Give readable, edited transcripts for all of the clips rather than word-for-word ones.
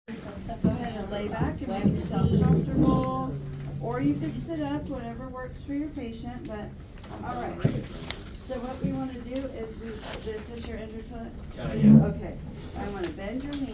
Go ahead and lay back and make yourself comfortable, or you could sit up, whatever works for your patient, but, all right. So what we wanna do is this is your injured foot? Yeah. Okay, I wanna bend your knee,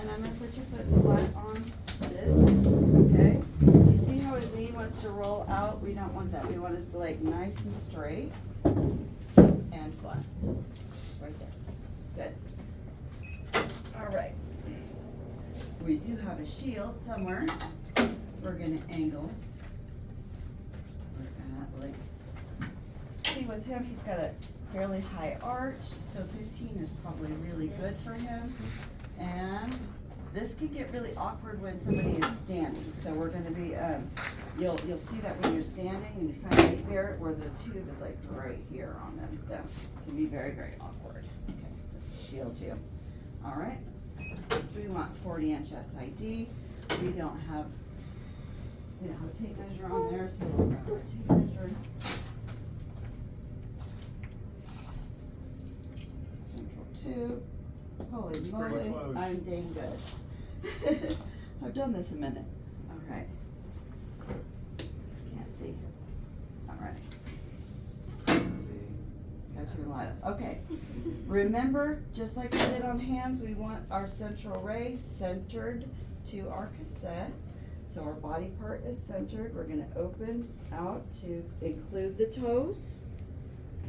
and I'm gonna put your foot flat on this, okay? Do you see how his knee wants to roll out? We don't want that, we want his leg nice and straight and flat, right there, good. All right. We do have a shield somewhere. We're gonna angle. We're at like, see with him, he's got a fairly high arch, so 15 is probably really good for him. And this can get really awkward when somebody is standing. So we're gonna be, you'll see that when you're standing and you're trying to bear it, where the tube is like right here on them. So it can be very, very awkward. Okay, let's shield you. All right. We want 40-inch SID. We don't have a tape measure on there, so we'll grab our tape measure. Central tube. Holy moly, close. I'm dang good. I've done this a minute. All right. Can't see. All right. Got you light up. Okay. Remember, just like we did on hands, we want our central ray centered to our cassette. So our body part is centered. We're gonna open out to include the toes.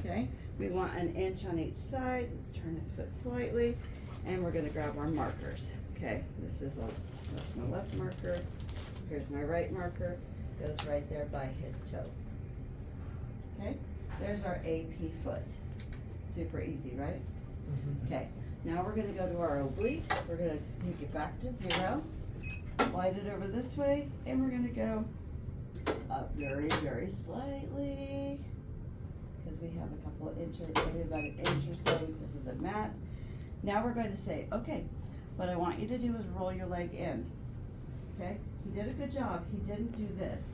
Okay. We want 1 inch on each side. Let's turn his foot slightly, and we're gonna grab our markers. Okay. This is that's my left marker. Here's my right marker. Goes right there by his toe. Okay. There's our AP foot. Super easy, right? Okay, now we're gonna go to our oblique. We're gonna take it back to 0, slide it over this way, and we're gonna go up very, very slightly, because we have a couple of inches, maybe about 1 inch or so because of the mat. Now we're going to say, okay, what I want you to do is roll your leg in. Okay, he did a good job. He didn't do this,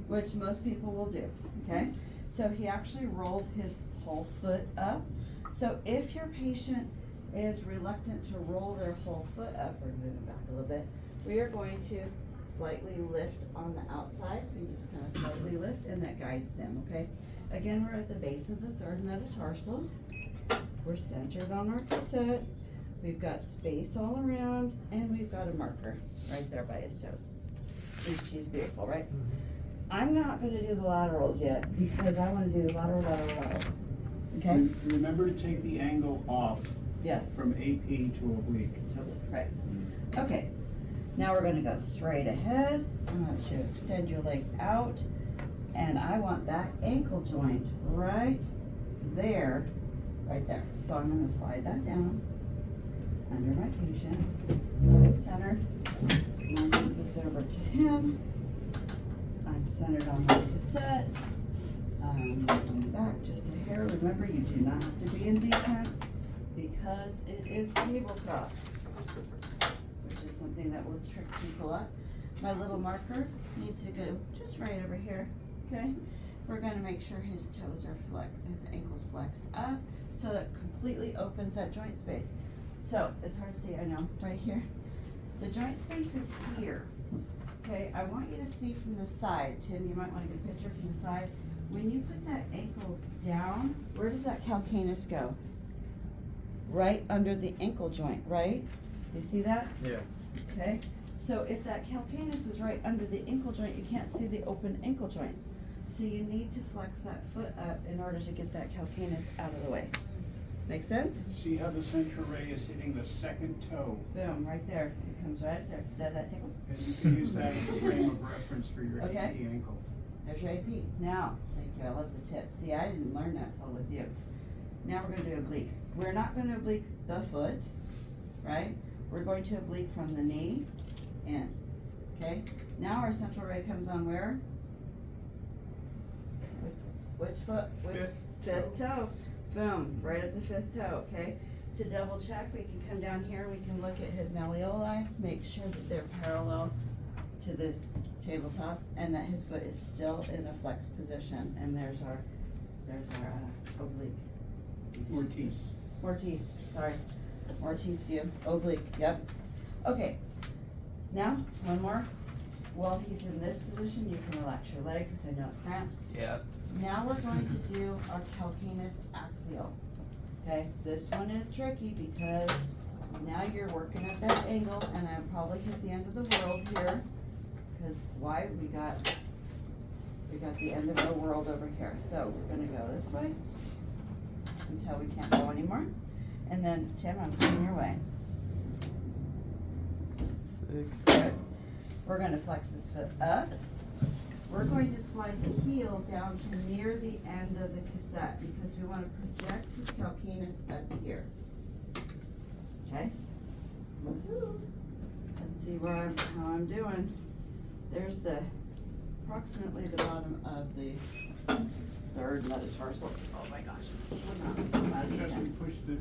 which most people will do, okay? So he actually rolled his whole foot up. So if your patient is reluctant to roll their whole foot up, or move it back a little bit, we are going to slightly lift on the outside. We just kind of slightly lift, and that guides them, okay? Again, we're at the base of the third metatarsal. We're centered on our cassette. We've got space all around, and we've got a marker right there by his toes. She's beautiful, right? I'm not gonna do the laterals yet, because I wanna do lateral. Okay? Remember to take the angle off Yes. from AP to oblique. Right. Okay. Now we're gonna go straight ahead. I want you to extend your leg out, and I want that ankle joint right there, right there. So I'm gonna slide that down under my patient. I'm centered. I'm gonna move this over to him. I'm centered on my cassette. Going back just a hair. Remember, you do not have to be in detent because it is tabletop, which is something that will trick people up. My little marker needs to go just right over here, okay? We're gonna make sure his toes are flexed, his ankles flexed up, so that completely opens that joint space. So, it's hard to see, I know, right here. The joint space is here. Okay, I want you to see from the side. Tim, you might want to get a picture from the side. When you put that ankle down, where does that calcaneus go? Right under the ankle joint, right? Do you see that? Yeah. Okay, so if that calcaneus is right under the ankle joint, you can't see the open ankle joint. So you need to flex that foot up in order to get that calcaneus out of the way. Make sense? See how the central ray is hitting the second toe? Boom, right there. It comes right there. Does that tickle? And you can use that as a frame of reference for your Okay. AP ankle. There's your AP. Now, thank you, I love the tip. See, I didn't learn that till with you. Now we're gonna do oblique. We're not gonna oblique the foot, right? We're going to oblique from the knee in, okay? Now our central ray comes on where? Which foot? Which fifth toe. Boom, right at the fifth toe, okay? To double check, we can come down here, we can look at his malleoli, make sure that they're parallel to the tabletop, and that his foot is still in a flexed position, and there's our oblique. Ortiz. Ortiz, sorry. Or tibfib, oblique, yep. Okay, now, one more. While he's in this position, you can relax your leg, because I know it cramps. Yeah. Now we're going to do our calcaneus axial. Okay, this one is tricky because now you're working at that angle, and I probably hit the end of the world here. Because why? We got the end of our world over here. So we're gonna go this way until we can't go anymore. And then Tim, I'm coming your way. Sick. Good. We're gonna flex his foot up. We're going to slide the heel down to near the end of the cassette because we want to project his calcaneus up here. Okay? Let's see how I'm doing. There's approximately the bottom of the third metatarsal. Oh my gosh. Just push the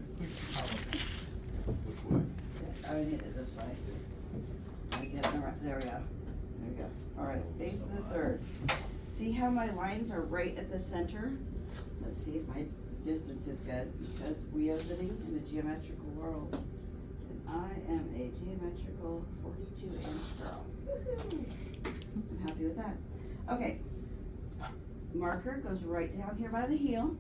collar. Which way? I need it this way. I get it right, there we go. There we go. All right, base of the third. See how my lines are right at the center? Let's see if my distance is good, because we are living in a geometrical world. And I am a geometrical 42-inch girl. Woohoo! I'm happy with that. Okay, marker goes right down here by the heel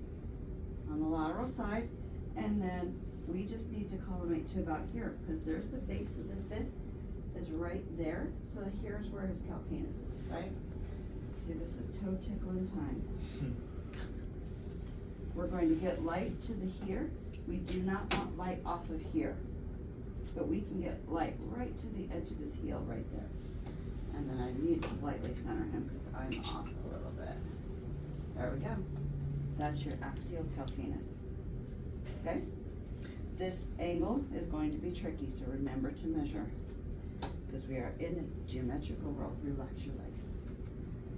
on the lateral side, and then we just need to collimate to about here, because there's the base of the fifth is right there, so here's where his calcaneus is, right? See, this is toe tickling time. We're going to get light to the here. We do not want light off of here, but we can get light right to the edge of his heel right there. And then I need to slightly center him because I'm off a little bit. There we go. That's your axial calcaneus. Okay? This angle is going to be tricky, so remember to measure. Because we are in a geometrical world. Relax your leg.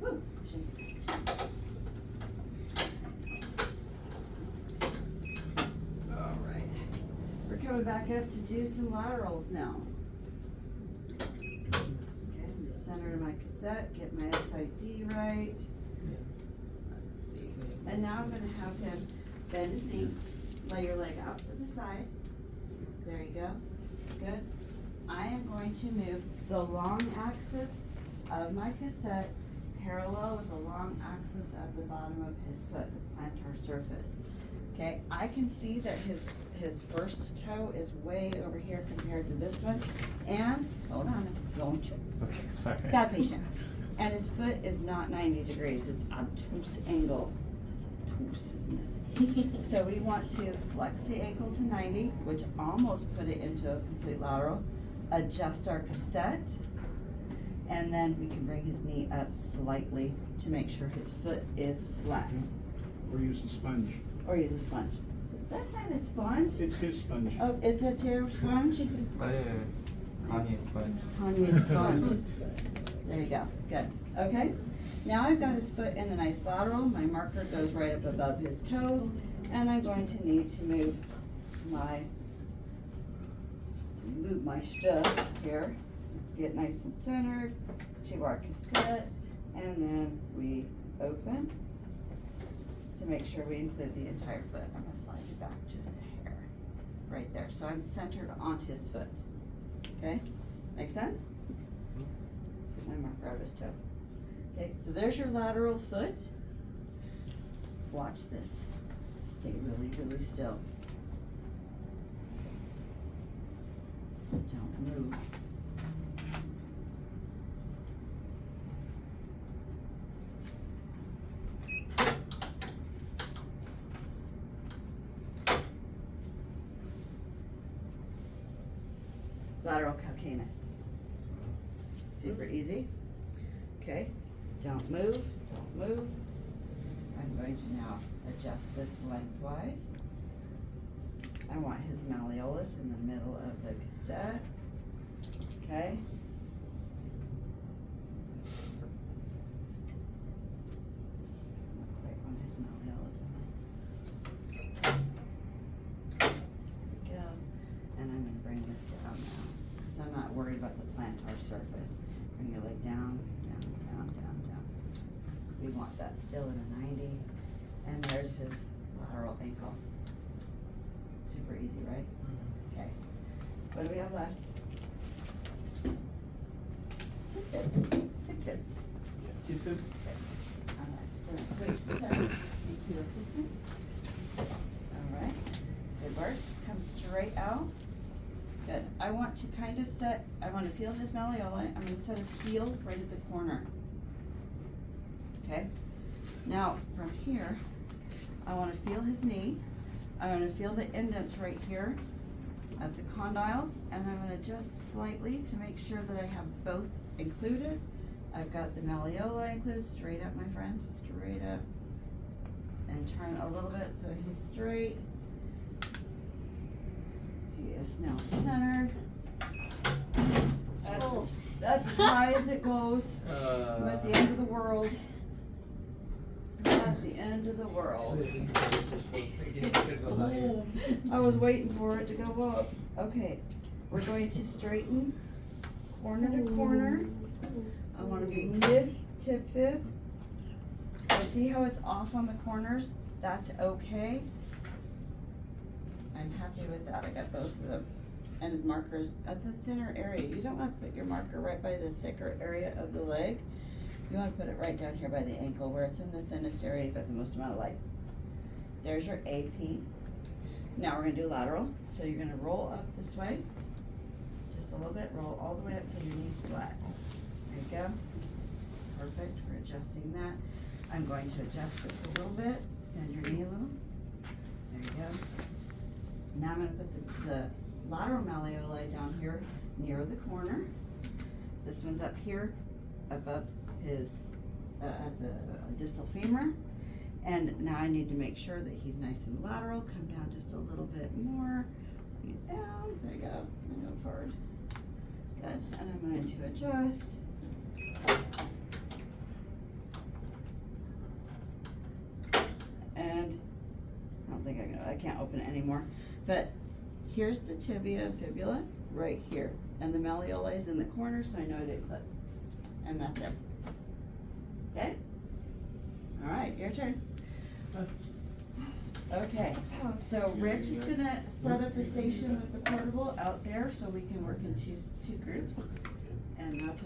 Woo! Shake it. Alright. We're coming back up to do some laterals now. Okay, in the center of my cassette, get my SID right. Let's see. And now I'm gonna have him bend his knee, lay your leg out to the side. There you go. Good. I am going to move the long axis of my cassette parallel with the long axis of the bottom of his foot, the plantar surface. Okay, I can see that his first toe is way over here compared to this one. And, hold on, don't you? Okay, sorry. Bad patient. And his foot is not 90 degrees, it's obtuse angle. It's obtuse, isn't it? So we want to flex the ankle to 90, which almost put it into a complete lateral. Adjust our cassette, and then we can bring his knee up slightly to make sure his foot is flat. Or use a sponge. Or use a sponge. Is that kind of sponge? It's his sponge. Oh, it's a tear sponge? Kanye sponge. Kanye sponge. There you go, good. Okay, now I've got his foot in a nice lateral. My marker goes right up above his toes, and I'm going to need to move my stuff here. Let's get nice and centered to our cassette, and then we open to make sure we include the entire foot. I'm gonna slide it back just a hair, right there. So I'm centered on his foot, okay? Make sense? Put my marker out of his toe. Okay, so there's your lateral foot. Watch this. Stay really, really still. Don't move. Lateral calcaneus. Super easy. Okay, don't move, don't move. I'm going to now adjust this lengthwise. I want his malleolus in the middle of the cassette. Okay. Right on his malleolus. There we go. And I'm going to bring this down now, because I'm not worried about the plantar surface. Bring your leg down, down, down, down, down. We want that still in a 90. And there's his lateral ankle. Super easy, right? Okay, what do we have left? Tibfib. Tibfib? Alright, we're gonna switch this out. Thank you, assistant. Alright, good work, come straight out. Good, I want to kind of set, I want to feel his malleoli, I'm gonna set his heel right at the corner. Okay, now from here, I wanna feel his knee, I wanna feel the indents right here at the condyles, and I'm gonna adjust slightly to make sure that I have both included. I've got the malleoli included, straight up, my friend, straight up. And turn a little bit so he's straight. He is now centered. That's as high as it goes. I'm at the end of the world. At the end of the world. I was waiting for it to go up. Okay, we're going to straighten corner to corner. I want to be mid tibfib. And see how it's off on the corners? That's okay. I'm happy with that. I got both of them. And his markers at the thinner area. You don't want to put your marker right by the thicker area of the leg. You want to put it right down here by the ankle where it's in the thinnest area, you've got the most amount of light. There's your AP. Now we're going to do lateral. So you're going to roll up this way. Just a little bit. Roll all the way up till your knee's flat. There you go. Perfect. We're adjusting that. I'm going to adjust this a little bit. Bend your knee a little. There you go. Now I'm going to put the lateral malleoli down here near the corner. This one's up here above his, at the distal femur. And now I need to make sure that he's nice and lateral. Come down just a little bit more. Get down. There you go. I know it's hard. Good. And I'm going to adjust. And I don't think I can't open it anymore. But here's the tibia and fibula right here. And the malleoli is in the corner, so I know I didn't clip. And that's it. Okay? All right, your turn. Okay, so Rich is gonna set up a station with the portable out there so we can work in two groups. And that's